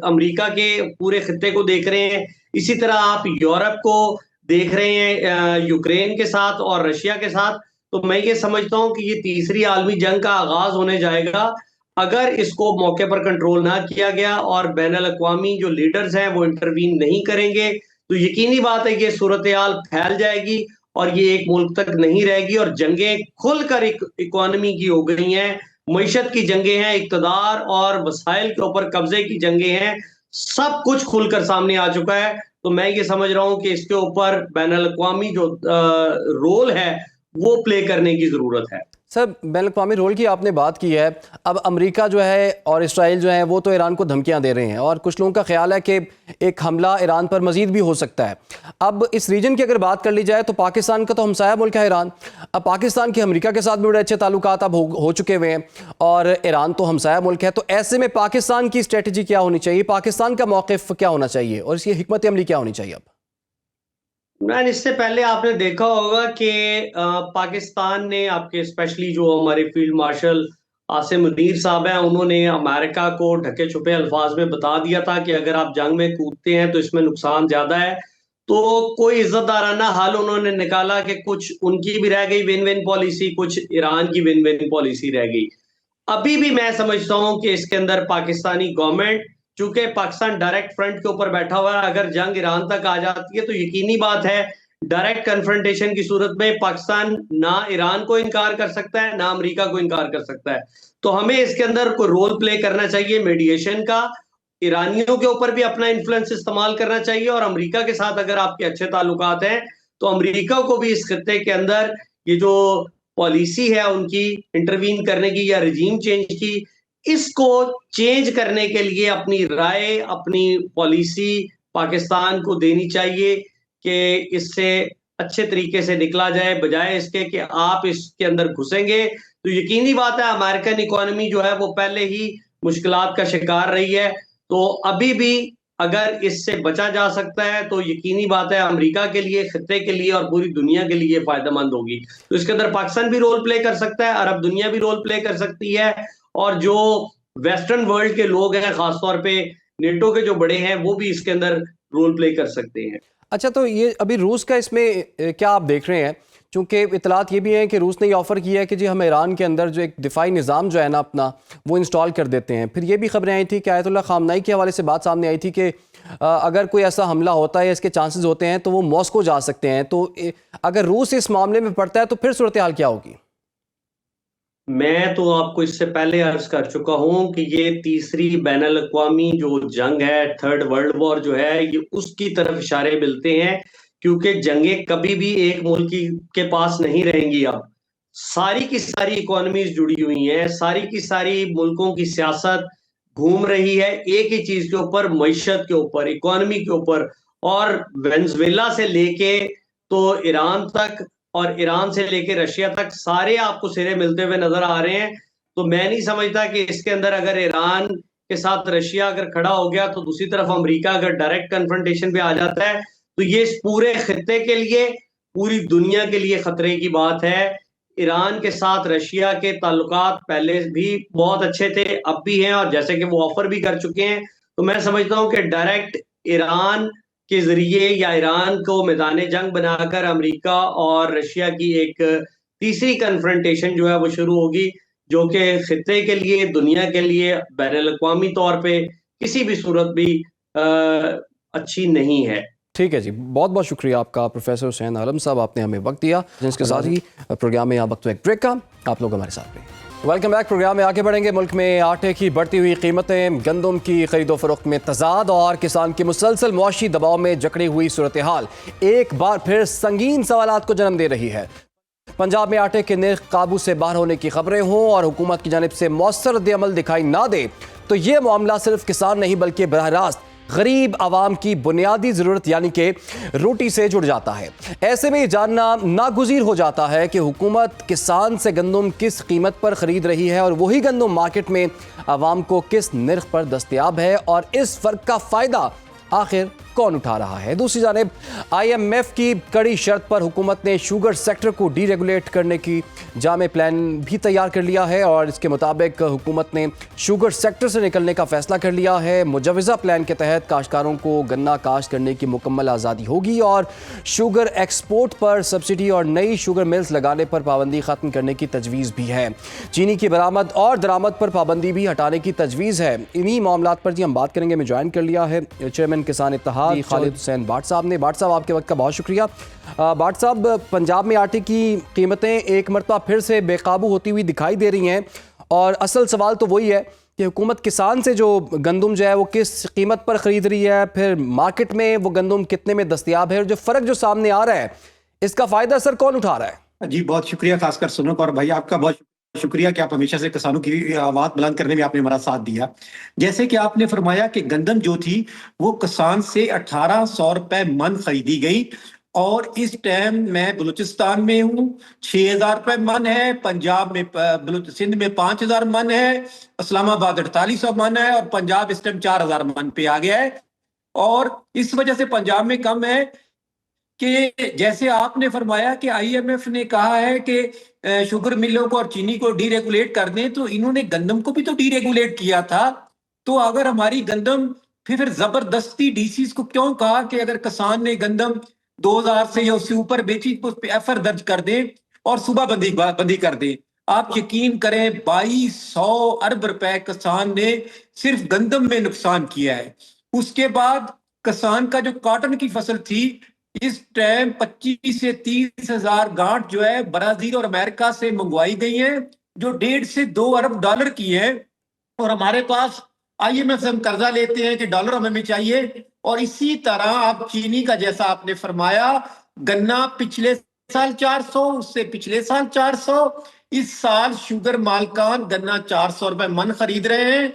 امریکہ کے پورے خطے کو دیکھ رہے ہیں، اسی طرح آپ یورپ کو دیکھ رہے ہیں یوکرین کے ساتھ اور رشیا کے ساتھ۔ تو میں یہ سمجھتا ہوں کہ یہ تیسری عالمی جنگ کا آغاز ہونے جائے گا اگر اس کو موقع پر کنٹرول نہ کیا گیا اور بین الاقوامی جو لیڈرز ہیں وہ انٹروین نہیں کریں گے، تو یقینی بات ہے یہ صورتحال پھیل جائے گی اور یہ ایک ملک تک نہیں رہے گی، اور جنگیں کھل کر اکانومی کی ہو گئی ہیں، معیشت کی جنگیں ہیں، اقتدار اور وسائل کے اوپر قبضے کی جنگیں ہیں، سب کچھ کھل کر سامنے آ چکا ہے۔ تو میں یہ سمجھ رہا ہوں کہ اس کے اوپر بین الاقوامی جو رول ہے وہ پلے کرنے کی ضرورت ہے۔ سر، بین الاقوامی رول کی آپ نے بات کی ہے، اب امریکہ جو ہے اور اسرائیل جو ہے وہ تو ایران کو دھمکیاں دے رہے ہیں، اور کچھ لوگوں کا خیال ہے کہ ایک حملہ ایران پر مزید بھی ہو سکتا ہے۔ اب اس ریجن کی اگر بات کر لی جائے تو پاکستان کا تو ہمسایہ ملک ہے ایران، اب پاکستان کے امریکہ کے ساتھ بھی بڑے اچھے تعلقات اب ہو چکے ہوئے ہیں، اور ایران تو ہمسایہ ملک ہے، تو ایسے میں پاکستان کی اسٹریٹجی کیا ہونی چاہیے، پاکستان کا موقف کیا ہونا چاہیے، اور اس کی حکمت عملی کیا ہونی چاہیے اب؟ اس سے پہلے آپ نے دیکھا ہوگا کہ پاکستان نے آپ کے اسپیشلی جو ہمارے فیلڈ مارشل عاصم منیر صاحب ہیں، انہوں نے امریکہ کو ڈھکے چھپے الفاظ میں بتا دیا تھا کہ اگر آپ جنگ میں کودتے ہیں تو اس میں نقصان زیادہ ہے، تو کوئی عزت دارانہ حل انہوں نے نکالا کہ کچھ ان کی بھی رہ گئی ون ون پالیسی، کچھ ایران کی ون ون پالیسی رہ گئی۔ ابھی بھی میں سمجھتا ہوں کہ اس کے اندر پاکستانی گورنمنٹ چونکہ پاکستان ڈائریکٹ فرنٹ کے اوپر بیٹھا ہوا ہے، اگر جنگ ایران تک آ جاتی ہے تو یقینی بات ہے ڈائریکٹ کنفرنٹیشن کی صورت میں پاکستان نہ ایران کو انکار کر سکتا ہے نہ امریکہ کو انکار کر سکتا ہے. تو ہمیں اس کے اندر کوئی رول پلے کرنا چاہیے میڈیشن کا، ایرانیوں کے اوپر بھی اپنا انفلوئنس استعمال کرنا چاہیے، اور امریکہ کے ساتھ اگر آپ کے اچھے تعلقات ہیں تو امریکہ کو بھی اس خطے کے اندر یہ جو پالیسی ہے ان کی انٹروین کرنے کی یا رجیم چینج کی، اس کو چینج کرنے کے لیے اپنی رائے، اپنی پالیسی پاکستان کو دینی چاہیے کہ اس سے اچھے طریقے سے نکلا جائے، بجائے اس کے کہ آپ اس کے اندر گھسیں گے تو یقینی بات ہے امریکن اکانومی جو ہے وہ پہلے ہی مشکلات کا شکار رہی ہے. تو ابھی بھی اگر اس سے بچا جا سکتا ہے تو یقینی بات ہے امریکہ کے لیے، خطے کے لیے اور پوری دنیا کے لیے فائدہ مند ہوگی. تو اس کے اندر پاکستان بھی رول پلے کر سکتا ہے، عرب دنیا بھی رول پلے کر سکتی ہے، اور جو ویسٹرن ورلڈ کے لوگ ہیں خاص طور پہ نیٹو کے جو بڑے ہیں وہ بھی اس کے اندر رول پلے کر سکتے ہیں. اچھا، تو یہ ابھی روس کا اس میں کیا آپ دیکھ رہے ہیں؟ چونکہ اطلاعات یہ بھی ہیں کہ روس نے یہ آفر کیا ہے کہ جی ہم ایران کے اندر جو ایک دفاعی نظام جو ہے نا اپنا وہ انسٹال کر دیتے ہیں. پھر یہ بھی خبریں آئی تھی کہ آیت اللہ خامنائی کے حوالے سے بات سامنے آئی تھی کہ اگر کوئی ایسا حملہ ہوتا ہے، اس کے چانسز ہوتے ہیں تو وہ ماسکو جا سکتے ہیں. تو اگر روس اس معاملے میں پڑتا ہے تو پھر صورتحال کیا ہوگی؟ میں تو آپ کو اس سے پہلے عرض کر چکا ہوں کہ یہ تیسری بین الاقوامی جو جنگ ہے، تھرڈ ورلڈ وار جو ہے، یہ اس کی طرف اشارے ملتے ہیں، کیونکہ جنگیں کبھی بھی ایک ملک کے پاس نہیں رہیں گی. اب ساری کی ساری اکانومیز جڑی ہوئی ہیں، ساری کی ساری ملکوں کی سیاست گھوم رہی ہے ایک ہی چیز کے اوپر، معیشت کے اوپر، اکانومی کے اوپر. اور وینزویلا سے لے کے تو ایران تک، اور ایران سے لے کے رشیا تک، سارے آپ کو سرے ملتے ہوئے نظر آ رہے ہیں. تو میں نہیں سمجھتا کہ اس کے اندر اگر ایران کے ساتھ رشیا اگر کھڑا ہو گیا تو دوسری طرف امریکہ اگر ڈائریکٹ کنفرنٹیشن پہ آ جاتا ہے تو یہ اس پورے خطے کے لیے، پوری دنیا کے لیے خطرے کی بات ہے. ایران کے ساتھ رشیا کے تعلقات پہلے بھی بہت اچھے تھے، اب بھی ہیں، اور جیسے کہ وہ آفر بھی کر چکے ہیں. تو میں سمجھتا ہوں کہ ڈائریکٹ ایران کے ذریعے یا ایران کو میدان جنگ بنا کر امریکہ اور رشیا کی ایک تیسری کنفرنٹیشن جو ہے وہ شروع ہوگی، جو کہ خطے کے لیے، دنیا کے لیے، بین الاقوامی طور پہ کسی بھی صورت بھی اچھی نہیں ہے. ٹھیک ہے جی، بہت بہت شکریہ آپ کا پروفیسر حسین عالم صاحب، آپ نے ہمیں وقت دیا. جس کے ساتھ ہی پروگرام میں وقت ایک بریک کا، آپ لوگ ہمارے ساتھ رہیں. Welcome back. پروگرام میں آگے بڑھیں گے. ملک میں آٹے کی بڑھتی ہوئی قیمتیں، گندم کی خرید و فروخت میں تضاد اور کسان کی مسلسل معاشی دباؤ میں جکڑی ہوئی صورتحال ایک بار پھر سنگین سوالات کو جنم دے رہی ہے. پنجاب میں آٹے کے نرخ قابو سے باہر ہونے کی خبریں ہوں اور حکومت کی جانب سے مؤثر رد عمل دکھائی نہ دے تو یہ معاملہ صرف کسان نہیں بلکہ براہ راست غریب عوام کی بنیادی ضرورت یعنی کہ روٹی سے جڑ جاتا ہے. ایسے میں یہ جاننا ناگزیر ہو جاتا ہے کہ حکومت کسان سے گندم کس قیمت پر خرید رہی ہے اور وہی گندم مارکیٹ میں عوام کو کس نرخ پر دستیاب ہے، اور اس فرق کا فائدہ آخر کون اٹھا رہا ہے. دوسری جانب آئی ایم ایف کی کڑی شرط پر حکومت نے شوگر سیکٹر کو ڈی ریگولیٹ کرنے کی جامع پلان بھی تیار کر لیا ہے، اور اس کے مطابق حکومت نے شوگر سیکٹر سے نکلنے کا فیصلہ کر لیا ہے. مجوزہ پلان کے تحت کاشتکاروں کو گنا کاشت کرنے کی مکمل آزادی ہوگی، اور شوگر ایکسپورٹ پر سبسڈی اور نئی شوگر ملز لگانے پر پابندی ختم کرنے کی تجویز بھی ہے. چینی کی برآمد اور درآمد پر پابندی بھی ہٹانے کی تجویز ہے. انہی معاملات پر جی ہم بات کریں گے. میں جوائن کر لیا ہے چیئرمین کسان اتحاد خالد حسین بٹ صاحب نے. بٹ صاحب آپ کے وقت کا بہت شکریہ. بٹ صاحب، پنجاب میں آٹے کی قیمتیں ایک مرتبہ پھر سے بے قابو ہوتی ہوئی دکھائی دے رہی ہیں، اور اصل سوال تو وہی ہے کہ حکومت کسان سے جو گندم جو ہے وہ کس قیمت پر خرید رہی ہے، پھر مارکیٹ میں وہ گندم کتنے میں دستیاب ہے، اور جو فرق جو سامنے آ رہا ہے اس کا فائدہ سر کون اٹھا رہا ہے؟ جی بہت شکریہ، خاص کر سنو اور بھائی آپ کا بہت شکریہ کہ آپ ہمیشہ سے کسانوں کی آواز بلند کرنے میں آپ نے ہمارا ساتھ دیا. جیسے کہ آپ نے فرمایا کہ گندم جو تھی وہ کسان سے 1800 روپے من خریدی گئی، اور اس ٹائم میں بلوچستان میں ہوں 6000 روپے من ہے، پنجاب میں سندھ میں 5000 من ہے، اسلام آباد 4800 من ہے، اور پنجاب اس ٹائم 4000 من پہ آ گیا ہے. اور اس وجہ سے پنجاب میں کم ہے کہ جیسے آپ نے فرمایا کہ آئی ایم ایف نے کہا ہے کہ شوگر ملوں کو اور چینی کو ڈی ریگولیٹ کر دیں، تو انہوں نے گندم کو بھی تو ڈی ریگولیٹ کیا تھا. تو اگر ہماری گندم پھر زبردستی ڈی سیز کو کیوں کہا کہ اگر کسان نے گندم 2000 سے یا اس سے اوپر بیچی تو ایف آر درج کر دیں اور صوبہ بندی کر دیں. آپ یقین کریں 2200 ارب روپے کسان نے صرف گندم میں نقصان کیا ہے. اس کے بعد کسان کا جو کاٹن کی فصل تھی اس ٹائم 25 سے 30 ہزار گانٹ جو ہے برازیل اور امریکہ سے منگوائی گئی ہیں جو 1.5 سے 2 ارب ڈالر کی ہیں. اور ہمارے پاس آئی ایم ایف سے ہم قرضہ لیتے ہیں کہ ڈالر ہمیں چاہیے. اور اسی طرح آپ چینی کا جیسا آپ نے فرمایا گنا پچھلے سال 400 اس سے پچھلے سال 400 اس سال شوگر مالکان گنا 400 روپے من خرید رہے ہیں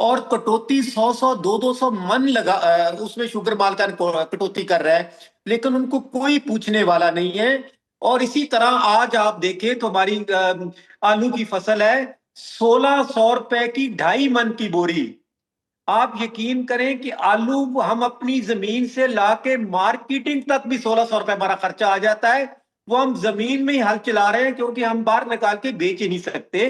اور کٹوتی 100 200 من لگا اس میں شوگر مالکان کٹوتی کر رہا ہے لیکن ان کو کوئی پوچھنے والا نہیں ہے. اور اسی طرح آج آپ دیکھیں تو ہماری آلو کی فصل ہے 1600 روپے کی 2.5 من کی بوری. آپ یقین کریں کہ آلو ہم اپنی زمین سے لا کے مارکیٹنگ تک بھی 1600 روپے ہمارا خرچہ آ جاتا ہے. وہ ہم زمین میں ہی ہل چلا رہے ہیں کیونکہ ہم باہر نکال کے بیچ ہی نہیں سکتے.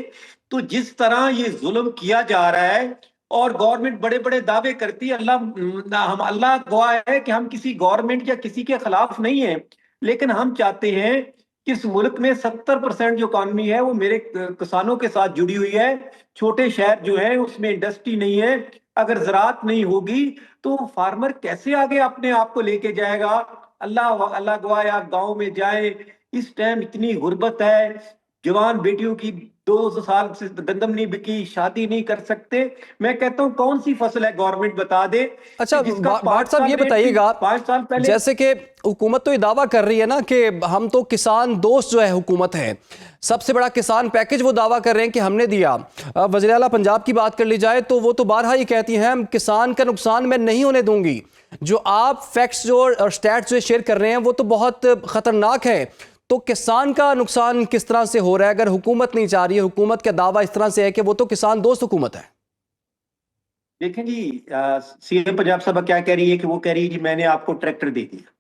تو جس طرح یہ ظلم کیا جا رہا ہے اور گورنمنٹ بڑے بڑے دعوے کرتی ہے اللہ گواہ ہے کہ ہم کسی گورنمنٹ یا کسی کے خلاف نہیں ہیں لیکن ہم چاہتے ہیں کہ اس ملک میں 70% جو اکانومی ہے وہ میرے کسانوں کے ساتھ جڑی ہوئی ہے. چھوٹے شہر جو ہیں اس میں انڈسٹری نہیں ہے. اگر زراعت نہیں ہوگی تو فارمر کیسے آگے اپنے آپ کو لے کے جائے گا. اللہ گواہ ہے آپ گاؤں میں جائیں اس ٹائم اتنی غربت ہے جوان بیٹیوں کی 2 سال سے گندم نہیں بکی شادی نہیں کر سکتے. میں کہتا ہوں کون سی فصل ہے گورنمنٹ بتا دے. اچھا جس کا بھٹ صاحب یہ بتائیے گا 5 سال پہلے جیسے کہ حکومت تو یہ دعویٰ کر رہی ہے نا کہ ہم تو کسان دوست جو ہے حکومت ہے سب سے بڑا کسان پیکج وہ دعویٰ کر رہے ہیں کہ ہم نے دیا. وزیر اعلیٰ پنجاب کی بات کر لی جائے تو وہ تو بارہا یہ کہتی ہیں ہم کسان کا نقصان میں نہیں ہونے دوں گی. جو آپ فیکٹس جو اور سٹیٹس جو شیئر کر رہے ہیں وہ تو بہت خطرناک ہے. تو کسان کا نقصان کس طرح سے ہو رہا ہے اگر حکومت نہیں چاہ رہی ہے. حکومت کا دعویٰ اس طرح سے ہے کہ وہ تو کسان دوست حکومت ہے. دیکھیں جی سی ایم پنجاب صاحبہ کیا کہہ رہی ہے کہ وہ کہہ رہی ہے جی میں نے آپ کو ٹریکٹر دے دیا.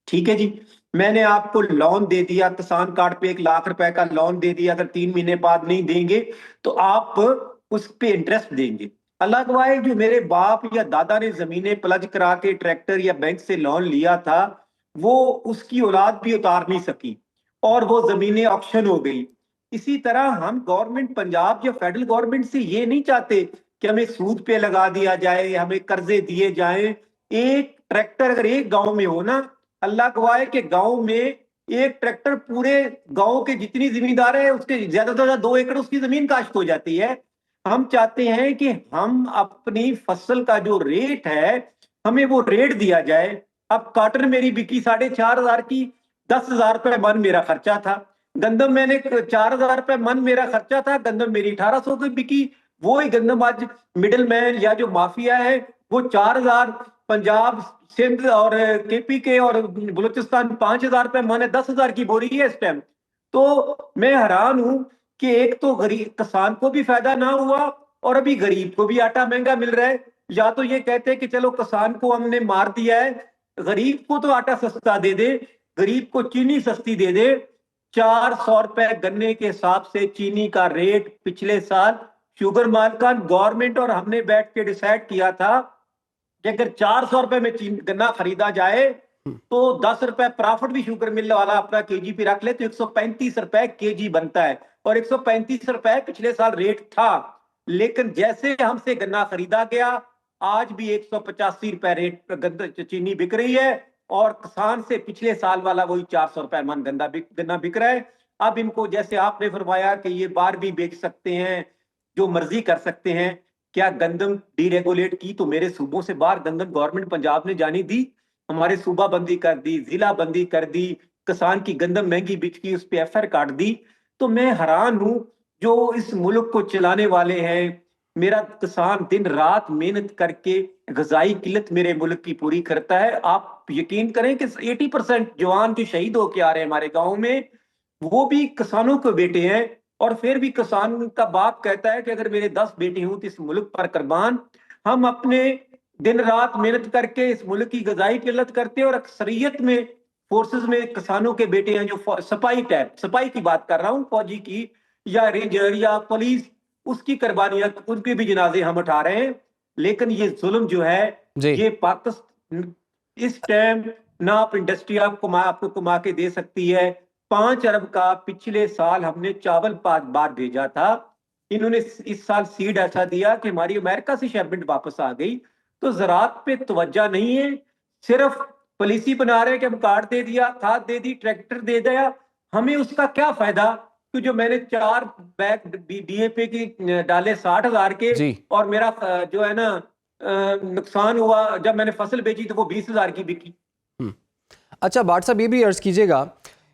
ٹھیک ہے جی میں نے آپ کو لون دے دیا کسان کارڈ پہ 1 لاکھ روپے کا لون دے دیا. اگر 3 مہینے بعد نہیں دیں گے تو آپ اس پہ انٹرسٹ دیں گے. اللہ گواہ جو میرے باپ یا دادا نے زمینیں پلج کرا کے ٹریکٹر یا بینک سے لون لیا تھا وہ اس کی اولاد بھی اتار نہیں سکی اور وہ زمینیں آکشن ہو گئی. اسی طرح ہم گورنمنٹ پنجاب یا فیڈرل گورنمنٹ سے یہ نہیں چاہتے کہ ہمیں سود پہ لگا دیا جائے ہمیں قرضے دیے جائیں. ایک ٹریکٹر اگر ایک گاؤں میں ہو نا اللہ گواہ کہ گاؤں میں ایک ٹریکٹر پورے گاؤں کے جتنی زمیندار ہے اس کے زیادہ سے زیادہ 2 ایکڑ اس کی زمین کاشت ہو جاتی ہے. ہم چاہتے ہیں کہ ہم اپنی فصل کا جو ریٹ ہے ہمیں وہ ریٹ دیا جائے. اب کاٹن میری بکی 4,500 کی 10,000 روپے من میرا خرچہ تھا. گندم میں نے 4,000 روپے من میرا خرچہ تھا گندم میری 1,800 کی بکی. وہی گندم آج مڈل مین یا جو مافیا ہے وہ 4,000 پنجاب سندھ اور کے پی کے اور بلوچستان 5,000 روپے من ہے 10,000 کی بوری ہے اس ٹائم. تو میں حیران ہوں کہ ایک تو غریب کسان کو بھی فائدہ نہ ہوا اور ابھی غریب کو بھی آٹا مہنگا مل رہا ہے. یا تو یہ کہتے ہیں کہ چلو کسان کو ہم نے مار دیا ہے غریب کو تو آٹا سستا دے دے غریب کو چینی سستی دے دے. 400 روپے گنے کے حساب سے چینی کا ریٹ پچھلے سال شوگر مالکان گورنمنٹ اور ہم نے بیٹھ کے ڈیسائیڈ کیا تھا کہ اگر 400 روپے میں گنا خریدا جائے تو 10 روپے پرافٹ بھی شوگر مل والا اپنا کے جی پہ رکھ لے تو 135 روپے کے جی بنتا ہے اور 135 روپے پچھلے سال ریٹ تھا. لیکن جیسے ہم سے گنا خریدا گیا آج بھی 185 روپے ریٹ چینی بک رہی ہے اور کسان سے پچھلے سال والا وہی 400 روپے من گنا بک رہا ہے. اب ان کو جیسے آپ نے فرمایا کہ یہ باہر بھی بیچ سکتے ہیں جو مرضی کر سکتے ہیں. کیا گندم ڈی ریگولیٹ کی تو میرے صوبوں سے باہر گندم گورنمنٹ پنجاب نے جانی دی. ہمارے صوبہ بندی کر دی ضلع بندی کر دی کسان کی گندم مہنگی بک کی اس پہ ایف آئی آر کاٹ دی. تو میں حیران ہوں جو اس ملک کو چلانے والے ہیں. میرا کسان دن رات محنت کر کے غذائی قلت میرے ملک کی پوری کرتا ہے. آپ یقین کریں کہ 80% جوان جو شہید ہو کے آ رہے ہیں ہمارے گاؤں میں وہ بھی کسانوں کے بیٹے ہیں. اور پھر بھی کسان کا باپ کہتا ہے کہ اگر میرے 10 بیٹے ہوں تو اس ملک پر قربان. ہم اپنے دن رات محنت کر کے اس ملک کی غذائی قلت کرتے ہیں اور اکثریت میں فورسز میں کسانوں کے بیٹے ہیں جو سپاہی کی بات کر رہا ہوں فوجی کی یا رینجر یا پولیس اس کی قربانیاں ان کے بھی جنازے ہم اٹھا رہے ہیں. لیکن یہ ظلم جو ہے یہ پاکستان اس ٹائم نہ آپ انڈسٹری آپ کو کما کے دے سکتی ہے 5 अरब का पिछले साल हमने चावल 5 बार भेजा था। इन्होंने इस साल सीड ऐसा दिया कि हमारी अमेरिका से शिपमेंट वापस आ गई। तो ज़राअत पे तवज्जो नहीं है, सिर्फ पॉलिसी बना रहे हैं कि हम कार्ड दे दिया, खाद दे दी, ट्रैक्टर दे दिया, हमें उसका क्या फायदा? तो जो मैंने 4 बैग DAP की डाले 60,000 के जी। और मेरा जो है ना नुकसान हुआ, जब मैंने फसल बेची तो वो 20,000 की बिकी। अच्छा भाट साहब, ये भी अर्ज़ कीजिएगा,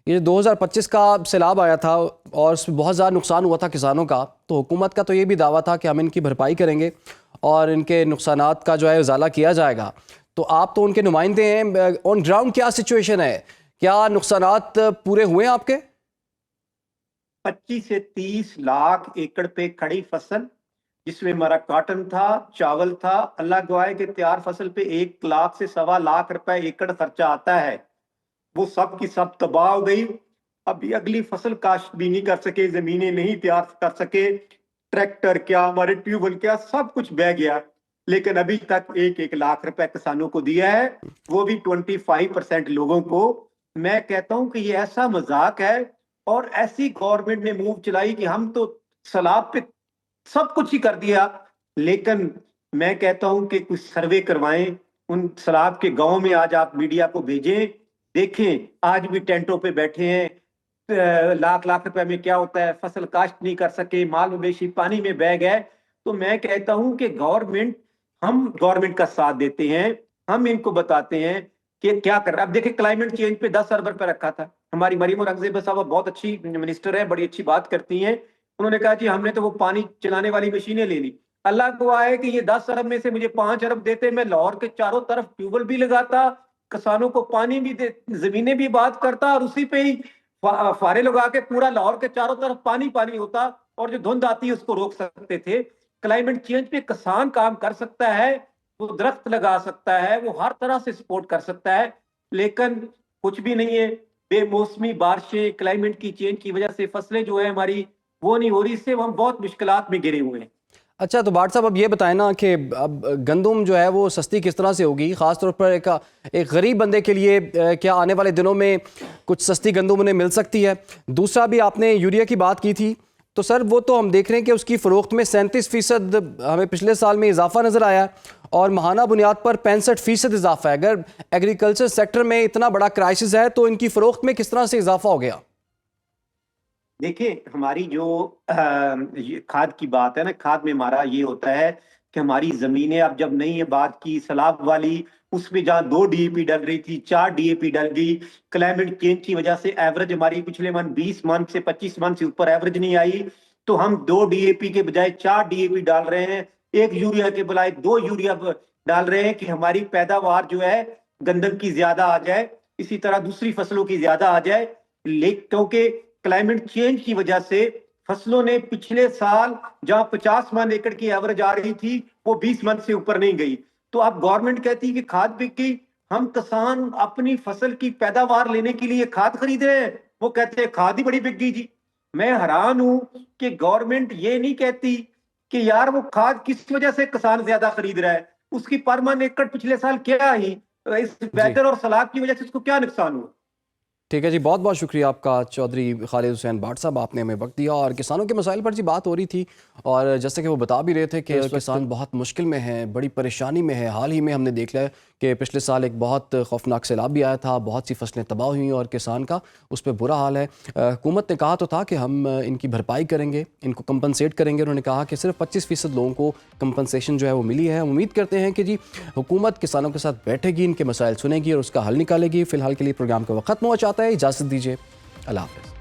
ये 2025 का सैलाब आया था और उसमें बहुत ज़्यादा नुकसान हुआ था किसानों का, तो हुकूमत का तो ये भी दावा था कि हम इनकी भरपाई करेंगे और इनके नुकसानात का जो है उजाला किया जाएगा। तो आप तो उनके नुमाइंदे हैं, ऑन ग्राउंड क्या सिचुएशन है? क्या नुकसानात पूरे हुए हैं आपके? 25 से 30 लाख एकड़ पे खड़ी फसल, जिसमें हमारा कॉटन था, चावल था। अल्लाह गवाह के तैयार फसल पे 1 लाख से 1.25 लाख रुपए एकड़ खर्चा आता है, वो सब की सब तबाह हो गई। अभी अगली फसल काश्त भी नहीं कर सके, जमीनें नहीं तैयार कर सके, ट्रैक्टर क्या, हमारे ट्यूबवेल क्या, सब कुछ बह गया। लेकिन अभी तक 1-1 लाख रुपए किसानों को दिया है, वो भी 25% लोगों को। मैं कहता हूं कि ये ऐसा मजाक है और ऐसी गवर्नमेंट ने मूव चलाई कि हम तो सैलाब पे सब कुछ ही कर दिया। लेकिन मैं कहता हूं कि कुछ सर्वे करवाएं उन सैलाब के गांव में, आज आप मीडिया को भेजें, देखें आज भी टेंटों पे बैठे हैं, लाख लाख रुपए में क्या होता है, फसल काश्त नहीं कर सके, माल मवेशी पानी में बह गए। तो मैं कहता हूं कि हम गवर्नमेंट का साथ देते हैं, हम इनको बताते हैं कि क्या कर रहा है। अब देखिए क्लाइमेट चेंज पे 10 अरब रुपए रखा था, हमारी मरीम औरंगजेब साहब बहुत अच्छी मिनिस्टर है, बड़ी अच्छी बात करती हैं। उन्होंने कहा जी हमने तो वो पानी चलाने वाली मशीनें ले ली। अल्लाह को आए कि ये 10 अरब में से मुझे 5 अरब देते, मैं लाहौर के चारों तरफ ट्यूबवेल भी लगाता, किसानों को पानी भी दे, जमीनें भी बात करता और उसी पे ही फारे लगा के पूरा लाहौर के चारों तरफ पानी पानी होता और जो धुंध आती है उसको रोक सकते थे। क्लाइमेट चेंज पे किसान काम कर सकता है, वो दरख्त लगा सकता है, वो हर तरह से सपोर्ट कर सकता है, लेकिन कुछ भी नहीं है। बेमौसमी बारिशें, क्लाइमेट की चेंज की वजह से फसलें जो है हमारी वो नहीं हो रही, इससे हम बहुत मुश्किलात में घिरे हुए हैं। अच्छा तो भाट साहब अब ये बताएं ना कि अब गंदम जो है वो सस्ती किस तरह से होगी, ख़ासतौर पर एक गरीब बंदे के लिए क्या आने वाले दिनों में कुछ सस्ती गंदम उन्हें मिल सकती है? दूसरा भी आपने यूरिया की बात की थी, तो सर वो तो हम देख रहे हैं कि उसकी फ़रोख्त में 37% हमें पिछले साल में इजाफा नज़र आया और माहाना बुनियाद पर 65% इजाफा है। अगर एग्रीकल्चर सेक्टर में इतना बड़ा क्राइसिस है तो इनकी फ़रोख्त में किस तरह से इजाफा हो गया? देखिए हमारी जो खाद की बात है ना, खाद में हमारा ये होता है कि हमारी जमीनें, अब जब नहीं है बात की सैलाब वाली, उसमें जहाँ 2 DAP डल रही थी 4 DAP डल गई। क्लाइमेट चेंज की वजह से एवरेज हमारी पिछले मन 20 मन से 25 मन से ऊपर एवरेज नहीं आई, तो हम 2 DAP के बजाय 4 DAP डाल रहे हैं, 1 यूरिया के बजाय 2 यूरिया डाल रहे हैं कि हमारी पैदावार जो है गंदम की ज्यादा आ जाए, इसी तरह दूसरी फसलों की ज्यादा आ जाए। क्योंकि क्लाइमेट चेंज की वजह से फसलों ने पिछले साल जहां 50 मन एकड़ की एवरेज आ रही थी वो 20 मन से ऊपर नहीं गई। तो अब गवर्नमेंट कहती है कि खाद बिकी, हम किसान अपनी फसल की पैदावार लेने के लिए खाद खरीद रहे हैं, वो कहते हैं खाद ही बड़ी बिक गई जी। मैं हैरान हूं कि गवर्नमेंट ये नहीं कहती कि यार वो खाद किस वजह से किसान ज्यादा खरीद रहा है, उसकी पर मन एकड़ पिछले साल क्या ही, इस वेदर और सैलाब की वजह से उसको क्या नुकसान हुआ। ठीक है जी, बहुत बहुत शुक्रिया आपका चौधरी खालिद हुसैन भाट साहब, आपने हमें वक्त दिया। और किसानों के मसाइल पर जी बात हो रही थी और जैसे कि वो बता भी रहे थे कि किसान बहुत मुश्किल में है, बड़ी परेशानी में है। हाल ही में हमने देख लिया कि पिछले साल एक बहुत खौफनाक सैलाब भी आया था, बहुत सी फसलें तबाह हुई और किसान का उस पर बुरा हाल है। हुकूमत ने कहा तो था कि हम इनकी भरपाई करेंगे, इनको कंपनसेट करेंगे। उन्होंने कहा कि सिर्फ 25% लोगों को कंपनसेशन जो है वो मिली है। उम्मीद करते हैं कि जी हुकूमत किसानों के साथ बैठेगी, इनके मसाइल सुनेगी और उसका हल निकालेगी। फ़िलहाल के लिए प्रोग्राम का वक्त ख़त्म हो जाता है, इजाज़त दीजिए, अल्लाह हाफ़िज़।